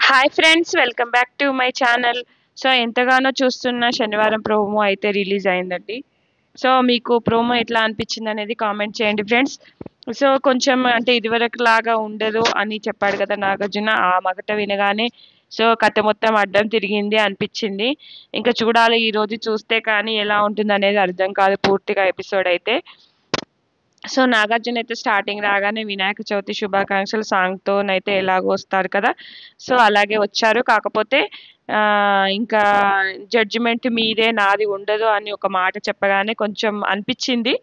Hi friends, welcome back to my channel. So ఎంతగానో చూస్తున్న శనివారం ప్రోమో అయితే రిలీజ్ అయిందండి. సో మీకు ప్రోమో ఎట్లా అనిపించింది అనేది కామెంట్ చేయండి ఫ్రెండ్స్. సో కొంచెం అంటే ఇదివరకు లాగా ఉండదు అని చెప్పాడు కదా నాగార్జున. ఆ మగట వినగానే సో కథ మొత్తం అడ్డం తిరిగింది అనిపించింది. ఇంకా చూడాలి, ఈరోజు చూస్తే కానీ ఎలా ఉంటుంది అనేది అర్థం కాదు పూర్తిగా ఎపిసోడ్ అయితే. సో నాగార్జున అయితే స్టార్టింగ్ రాగానే వినాయక చవితి శుభాకాంక్షలు సాంగ్తోనైతే ఎలాగో వస్తారు కదా. సో అలాగే వచ్చారు. కాకపోతే ఇంకా జడ్జిమెంట్ మీదే, నాది ఉండదు అని ఒక మాట చెప్పగానే కొంచెం అనిపించింది.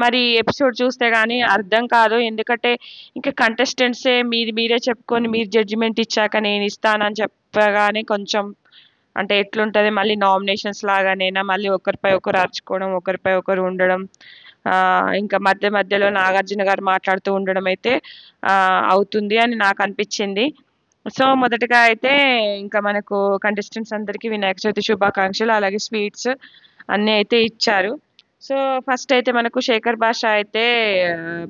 మరి ఎపిసోడ్ చూస్తే కానీ అర్థం కాదు. ఎందుకంటే ఇంకా కంటెస్టెంట్సే మీరే చెప్పుకొని మీరు జడ్జిమెంట్ ఇచ్చాక నేను ఇస్తానని చెప్పగానే కొంచెం అంటే ఎట్లుంటుంది, మళ్ళీ నామినేషన్స్ లాగానేనా, మళ్ళీ ఒకరిపై ఒకరు అరుచుకోవడం, ఒకరిపై ఒకరు ఉండడం, ఇంకా మధ్యలో నాగార్జున గారు మాట్లాడుతూ ఉండడం అయితే అవుతుంది అని నాకు అనిపించింది. సో మొదటగా అయితే ఇంకా మనకు కంటెస్టెంట్స్ అందరికీ వినాయక చవితి శుభాకాంక్షలు, అలాగే స్వీట్స్ అన్నీ అయితే ఇచ్చారు. సో ఫస్ట్ అయితే మనకు శేఖర్ భాష అయితే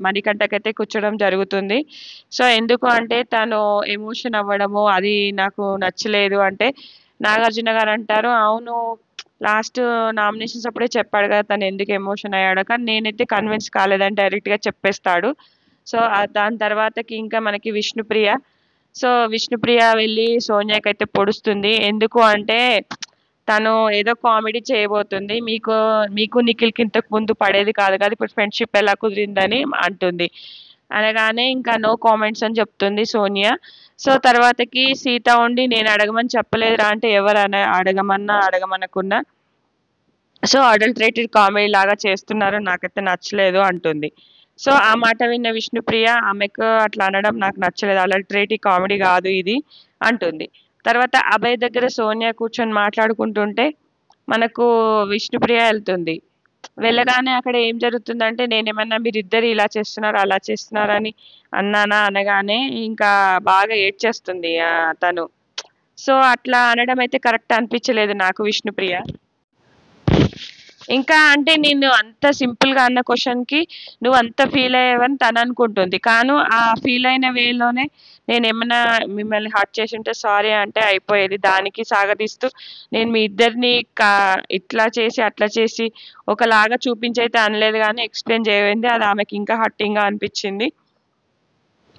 మణికంఠకైతే కూర్చోడం జరుగుతుంది. సో ఎందుకు అంటే తను ఎమోషన్ అవ్వడము అది నాకు నచ్చలేదు అంటే నాగార్జున గారు అంటారు, అవును లాస్ట్ నామినేషన్స్ అప్పుడే చెప్పాడు కదా తను ఎందుకు ఎమోషన్ అయ్యాడో, కానీ నేనైతే కన్విన్స్ కాలేదని డైరెక్ట్గా చెప్పేస్తాడు. సో దాని తర్వాతకి ఇంకా మనకి విష్ణుప్రియ. సో విష్ణుప్రియ వెళ్ళి సోనియాకైతే పొడుస్తుంది. ఎందుకు అంటే తను ఏదో కామెడీ చేయబోతుంది, మీకు మీకు నిఖిల్కి ఇంతకు ముందు పడేది కాదు కదా, ఇప్పుడు ఫ్రెండ్షిప్ ఎలా కుదిరిందని అంటుంది. అనగానే ఇంకా నో కామెంట్స్ అని చెప్తుంది సోనియా. సో తర్వాతకి సీత ఉండి నేను అడగమని చెప్పలేదురా అంటే ఎవరు అడగమన్నా అడగమనకున్నా సో అడల్టరేటెడ్ కామెడీ లాగా చేస్తున్నారు, నాకైతే నచ్చలేదు అంటుంది. సో ఆ మాట విన్న విష్ణుప్రియ ఆమెకు అట్లా అనడం నాకు నచ్చలేదు, అడల్టరేటివ్ కామెడీ కాదు ఇది అంటుంది. తర్వాత అభయ్ దగ్గర సోనియా కూర్చొని మాట్లాడుకుంటుంటే మనకు విష్ణుప్రియ వెళ్తుంది. వెళ్ళగానే అక్కడ ఏం జరుగుతుందంటే నేనేమన్నా మీరిద్దరు ఇలా చేస్తున్నారు అలా చేస్తున్నారు అని అన్నానా అనగానే ఇంకా బాగా ఏడ్చేస్తుంది తను. సో అట్లా అనడం అయితే కరెక్ట్ అనిపించలేదు నాకు విష్ణుప్రియ. ఇంకా అంటే నేను అంత సింపుల్గా అన్న క్వశ్చన్కి నువ్వు అంత ఫీల్ అయ్యావని తను అనుకుంటుంది. కానీ ఆ ఫీల్ అయిన వేలోనే నేను ఏమన్నా మిమ్మల్ని హర్ట్ చేసి ఉంటే సారీ అంటే అయిపోయేది. దానికి సాగదీస్తూ నేను మీ ఇద్దరిని ఇట్లా చేసి అట్లా చేసి ఒకలాగా చూపించి అయితే అనలేదు కానీ ఎక్స్ప్లెయిన్ చేయలేదు. అది ఆమెకి ఇంకా హర్టింగ్గా అనిపించింది.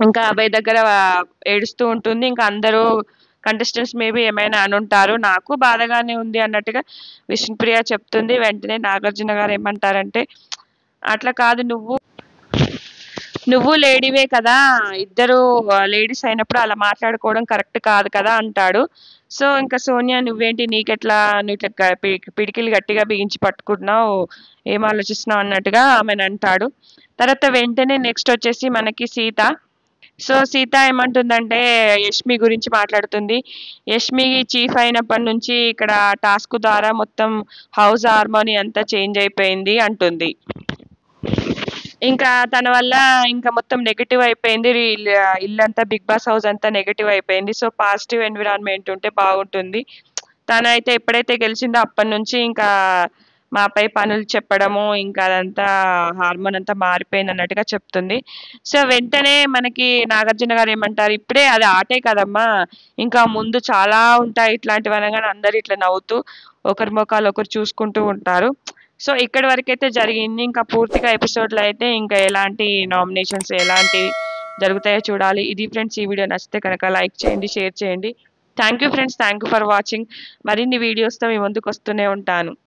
ఇంకా అబ్బాయి దగ్గర ఏడుస్తూ ఉంటుంది. ఇంకా అందరూ కంటెస్టెంట్స్ మేబీ ఏమైనా అనుంటారు, నాకు బాధగానే ఉంది అన్నట్టుగా విష్ణుప్రియ చెప్తుంది. వెంటనే నాగార్జున గారు ఏమంటారంటే అట్లా కాదు, నువ్వు లేడీవే కదా, ఇద్దరు లేడీస్ అయినప్పుడు అలా మాట్లాడుకోవడం కరెక్ట్ కాదు కదా అంటాడు. సో ఇంకా సోనియా నువ్వేంటి నీకెట్లా, నువ్వు ఇట్లా పిడికిలు గట్టిగా బిగించి పట్టుకుంటున్నావు, ఏం ఆలోచిస్తున్నావు అన్నట్టుగా ఆమెను అంటాడు. తర్వాత వెంటనే నెక్స్ట్ వచ్చేసి మనకి సీత. సో సీత ఏమంటుందంటే యష్మి గురించి మాట్లాడుతుంది. యష్మి చీఫ్ అయినప్పటి నుంచి ఇక్కడ టాస్క్ ద్వారా మొత్తం హౌస్ హార్మోనీ అంతా చేంజ్ అయిపోయింది అంటుంది. ఇంకా తన వల్ల ఇంకా మొత్తం నెగిటివ్ అయిపోయింది, ఇల్లంతా బిగ్ బాస్ హౌస్ అంతా నెగిటివ్ అయిపోయింది. సో పాజిటివ్ ఎన్విరాన్మెంట్ ఉంటే బాగుంటుంది. తనైతే ఎప్పుడైతే గెలిచిందో అప్పటి నుంచి ఇంకా మాపై పనులు చెప్పడము, ఇంకా అదంతా హార్మోన్ అంతా మారిపోయింది అన్నట్టుగా చెప్తుంది. సో వెంటనే మనకి నాగార్జున గారు ఏమంటారు, ఇప్పుడే అది ఆటే కదమ్మా, ఇంకా ముందు చాలా ఉంటాయి ఇట్లాంటివి అనగానే అందరు ఇట్లా నవ్వుతూ ఒకరి ముఖాలు ఒకరు చూసుకుంటూ ఉంటారు. సో ఇక్కడి వరకు అయితే జరిగింది. ఇంకా పూర్తిగా ఎపిసోడ్లో అయితే ఇంకా ఎలాంటి నామినేషన్స్ ఎలాంటివి జరుగుతాయో చూడాలి. ఇది ఫ్రెండ్స్, ఈ వీడియో నచ్చితే కనుక లైక్ చేయండి, షేర్ చేయండి. Thank you friends, thank you for watching. మరిన్ని వీడియోస్తో మీ ముందుకు వస్తూనే ఉంటాను.